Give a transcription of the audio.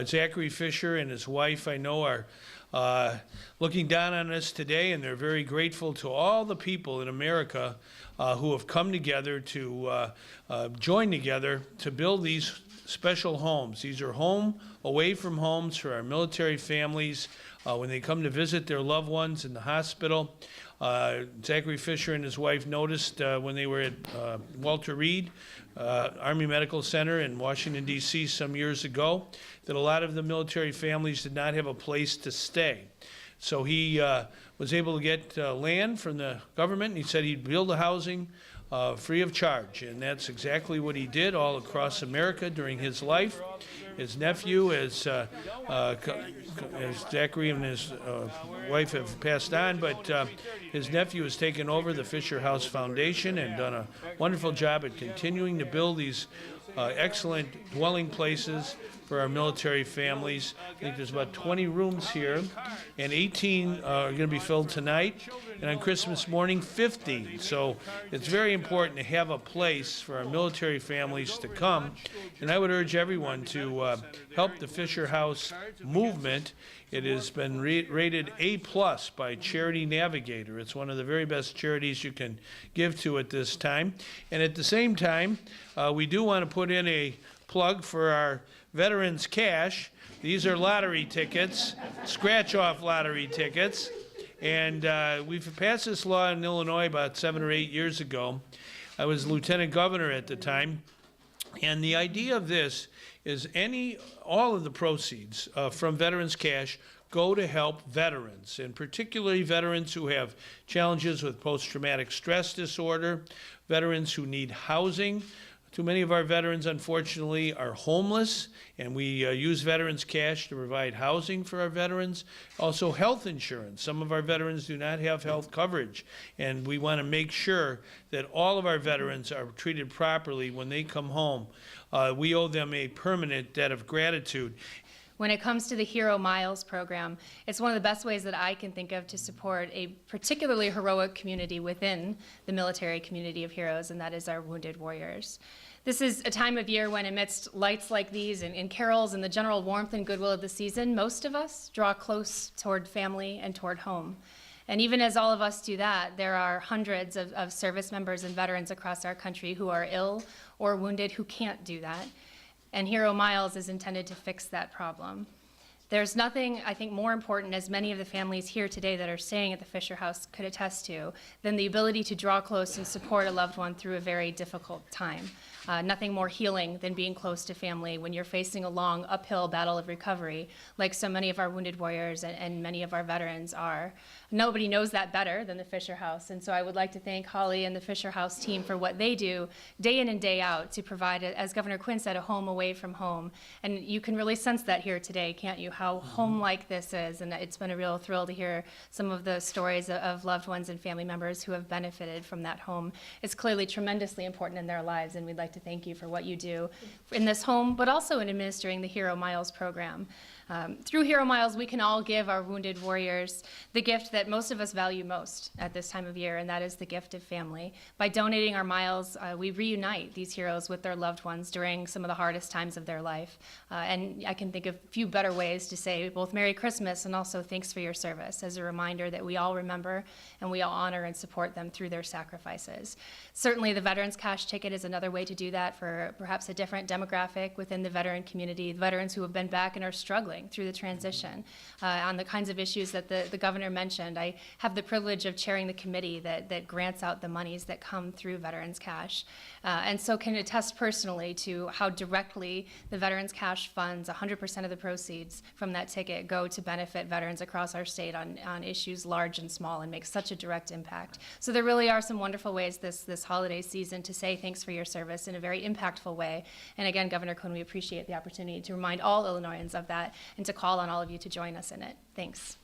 Zachary Fisher and his wife, I know, are looking down on us today, and they're very grateful to all the people in America who have come together to join together to build these special homes. These are home away from homes for our military families when they come to visit their loved ones in the hospital. Zachary Fisher and his wife noticed when they were at Walter Reed Army Medical Center in Washington, D.C. some years ago that a lot of the military families did not have a place to stay. So he was able to get land from the government, and he said he'd build the housing free of charge, and that's exactly what he did all across America during his life. His nephew, as Zachary and his wife have passed on, but his nephew has taken over the Fisher House Foundation and done a wonderful job at continuing to build these excellent dwelling places for our military families. I think there's about 20 rooms here, and 18 are going to be filled tonight, and on Christmas morning, 50. So it's very important to have a place for our military families to come, and I would urge everyone to help the Fisher House movement. It has been rated A+ by Charity Navigator. It's one of the very best charities you can give to at this time. And at the same time, we do want to put in a plug for our Veterans Cash. These are lottery tickets, scratch-off lottery tickets. And we've passed this law in Illinois about 7 or 8 years ago. I was lieutenant governor at the time. And the idea of this is all of the proceeds from Veterans Cash go to help veterans, and particularly veterans who have challenges with post-traumatic stress disorder, veterans who need housing. Too many of our veterans, unfortunately, are homeless, and we use Veterans Cash to provide housing for our veterans. Also, health insurance. Some of our veterans do not have health coverage, and we want to make sure that all of our veterans are treated properly when they come home. We owe them a permanent debt of gratitude. When it comes to the Hero Miles program, it's one of the best ways that I can think of to support a particularly heroic community within the military community of heroes, and that is our wounded warriors. This is a time of year when, amidst lights like these and carols and the general warmth and goodwill of the season, most of us draw close toward family and toward home. And even as all of us do that, there are hundreds of service members and veterans across our country who are ill or wounded who can't do that. And Hero Miles is intended to fix that problem. There's nothing, I think, more important, as many of the families here today that are staying at the Fisher House could attest to, than the ability to draw close and support a loved one through a very difficult time. Nothing more healing than being close to family when you're facing a long uphill battle of recovery, like so many of our wounded warriors and many of our veterans are. Nobody knows that better than the Fisher House, and so I would like to thank Holly and the Fisher House team for what they do day in and day out to provide, as Governor Quinn said, a home away from home. And you can really sense that here today, can't you, how home-like this is, and it's been a real thrill to hear some of the stories of loved ones and family members who have benefited from that home. It's clearly tremendously important in their lives, and we'd like to thank you for what you do in this home, but also in administering the Hero Miles program. Through Hero Miles, we can all give our wounded warriors the gift that most of us value most at this time of year, and that is the gift of family. By donating our miles, we reunite these heroes with their loved ones during some of the hardest times of their life. And I can think of a few better ways to say both Merry Christmas and also thanks for your service, as a reminder that we all remember and we all honor and support them through their sacrifices. Certainly the Veterans Cash Ticket is another way to do that for perhaps a different demographic within the veteran community, veterans who have been back and are struggling through the transition on the kinds of issues that the governor mentioned. I have the privilege of chairing the committee that grants out the monies that come through Veterans Cash, and so can attest personally to how directly the Veterans Cash funds, 100% of the proceeds from that ticket go to benefit veterans across our state on issues large and small, and make such a direct impact. So there really are some wonderful ways this holiday season to say thanks for your service in a very impactful way. And again, Governor Quinn, we appreciate the opportunity to remind all Illinoisans of that and to call on all of you to join us in it. Thanks.